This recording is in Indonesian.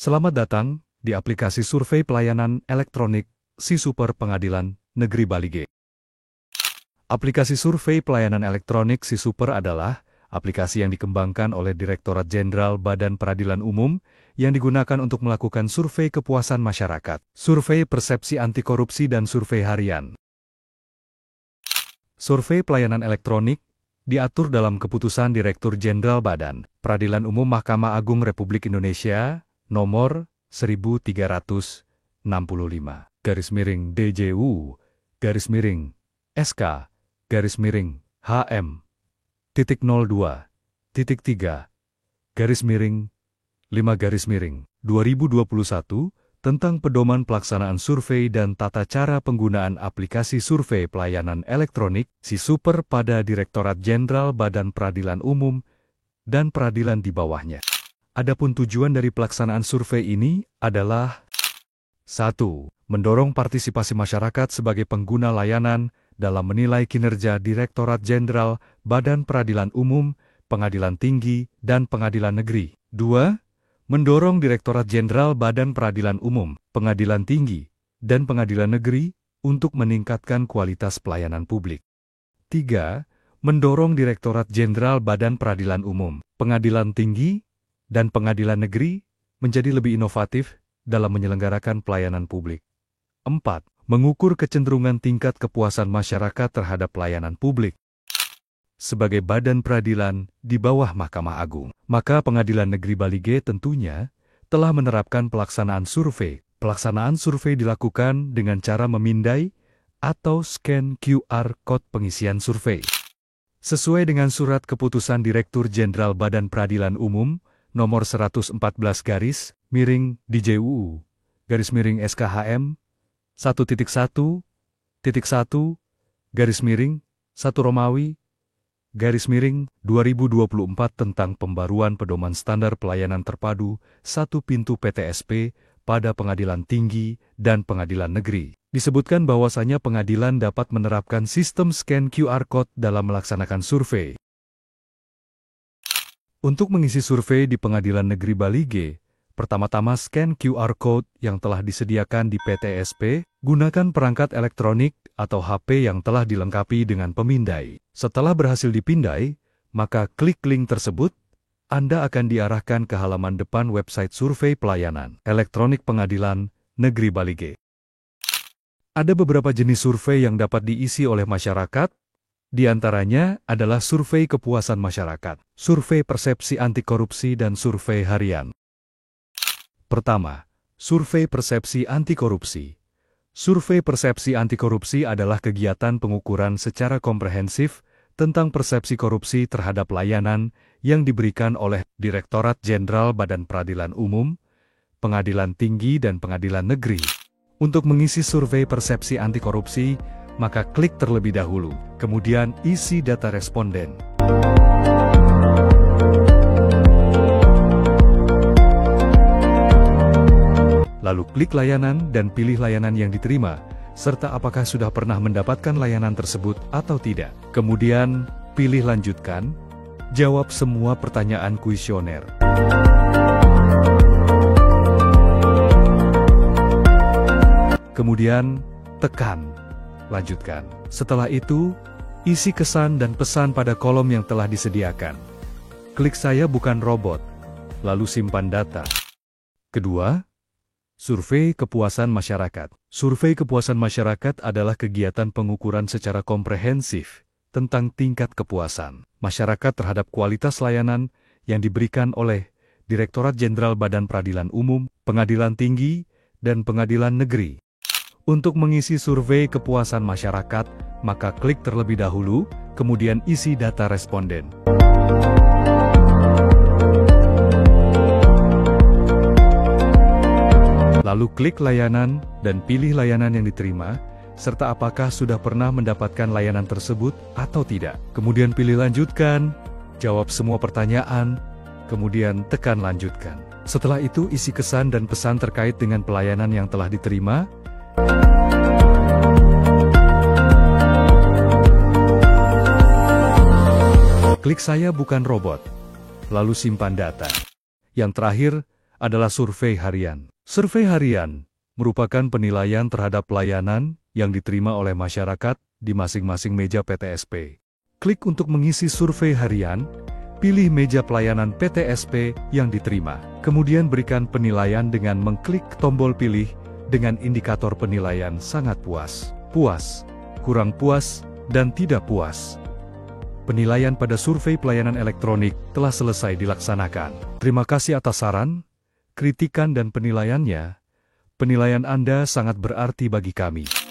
Selamat datang di aplikasi survei pelayanan elektronik SiSuper Pengadilan Negeri Bali G. Aplikasi survei pelayanan elektronik SiSuper adalah aplikasi yang dikembangkan oleh Direktorat Jenderal Badan Peradilan Umum yang digunakan untuk melakukan survei kepuasan masyarakat, survei persepsi anti korupsi dan survei harian. Survei pelayanan elektronik diatur dalam Keputusan Direktur Jenderal Badan Peradilan Umum Mahkamah Agung Republik Indonesia nomor 13/DJU/HM/02-3/5/2021 tentang pedoman pelaksanaan survei dan tata cara penggunaan aplikasi survei pelayanan elektronik SiSuper pada Direktorat Jenderal Badan Peradilan Umum dan peradilan di bawahnya. Adapun tujuan dari pelaksanaan survei ini adalah 1. Mendorong partisipasi masyarakat sebagai pengguna layanan dalam menilai kinerja Direktorat Jenderal Badan Peradilan Umum, Pengadilan Tinggi, dan Pengadilan Negeri. 2. Mendorong Direktorat Jenderal Badan Peradilan Umum, Pengadilan Tinggi, dan Pengadilan Negeri untuk meningkatkan kualitas pelayanan publik. 3. Mendorong Direktorat Jenderal Badan Peradilan Umum, Pengadilan Tinggi, dan Pengadilan Negeri menjadi lebih inovatif dalam menyelenggarakan pelayanan publik. 4. Mengukur kecenderungan tingkat kepuasan masyarakat terhadap pelayanan publik. Sebagai badan peradilan di bawah Mahkamah Agung, maka Pengadilan Negeri Bali G tentunya telah menerapkan pelaksanaan survei. Pelaksanaan survei dilakukan dengan cara memindai atau scan QR Code pengisian survei. Sesuai dengan Surat Keputusan Direktur Jenderal Badan Peradilan Umum nomor 114/DJU/SKHM 1.1.1 Romawi /2024 tentang pembaruan pedoman standar pelayanan terpadu satu pintu PTSP pada Pengadilan Tinggi dan Pengadilan Negeri. Disebutkan bahwasanya pengadilan dapat menerapkan sistem scan QR Code dalam melaksanakan survei. Untuk mengisi survei di Pengadilan Negeri Bali G, pertama-tama scan QR Code yang telah disediakan di PTSP, gunakan perangkat elektronik atau HP yang telah dilengkapi dengan pemindai. Setelah berhasil dipindai, maka klik link tersebut, Anda akan diarahkan ke halaman depan website survei pelayanan elektronik Pengadilan Negeri Bali G. Ada beberapa jenis survei yang dapat diisi oleh masyarakat, di antaranya adalah survei kepuasan masyarakat, survei persepsi anti korupsi, dan survei harian. Pertama, survei persepsi anti korupsi. Survei persepsi anti korupsi adalah kegiatan pengukuran secara komprehensif tentang persepsi korupsi terhadap layanan yang diberikan oleh Direktorat Jenderal Badan Peradilan Umum, Pengadilan Tinggi, dan Pengadilan Negeri. Untuk mengisi survei persepsi anti korupsi, maka klik terlebih dahulu, kemudian isi data responden. Lalu klik layanan dan pilih layanan yang diterima, serta apakah sudah pernah mendapatkan layanan tersebut atau tidak. Kemudian, pilih lanjutkan, jawab semua pertanyaan kuesioner. Kemudian, tekan lanjutkan. Setelah itu, isi kesan dan pesan pada kolom yang telah disediakan. Klik "Saya bukan robot", lalu simpan data. Kedua, survei kepuasan masyarakat. Survei kepuasan masyarakat adalah kegiatan pengukuran secara komprehensif tentang tingkat kepuasan masyarakat terhadap kualitas layanan yang diberikan oleh Direktorat Jenderal Badan Peradilan Umum, Pengadilan Tinggi, dan Pengadilan Negeri. Untuk mengisi survei kepuasan masyarakat, maka klik terlebih dahulu, kemudian isi data responden. Lalu klik layanan dan pilih layanan yang diterima, serta apakah sudah pernah mendapatkan layanan tersebut atau tidak. Kemudian pilih lanjutkan, jawab semua pertanyaan, kemudian tekan lanjutkan. Setelah itu isi kesan dan pesan terkait dengan pelayanan yang telah diterima. Klik "Saya bukan robot", lalu simpan data. Yang terakhir adalah survei harian. Survei harian merupakan penilaian terhadap pelayanan yang diterima oleh masyarakat di masing-masing meja PTSP. Klik untuk mengisi survei harian, pilih meja pelayanan PTSP yang diterima. Kemudian berikan penilaian dengan mengklik tombol pilih dengan indikator penilaian sangat puas, puas, kurang puas, dan tidak puas. Penilaian pada survei pelayanan elektronik telah selesai dilaksanakan. Terima kasih atas saran, kritikan dan penilaiannya. Penilaian Anda sangat berarti bagi kami.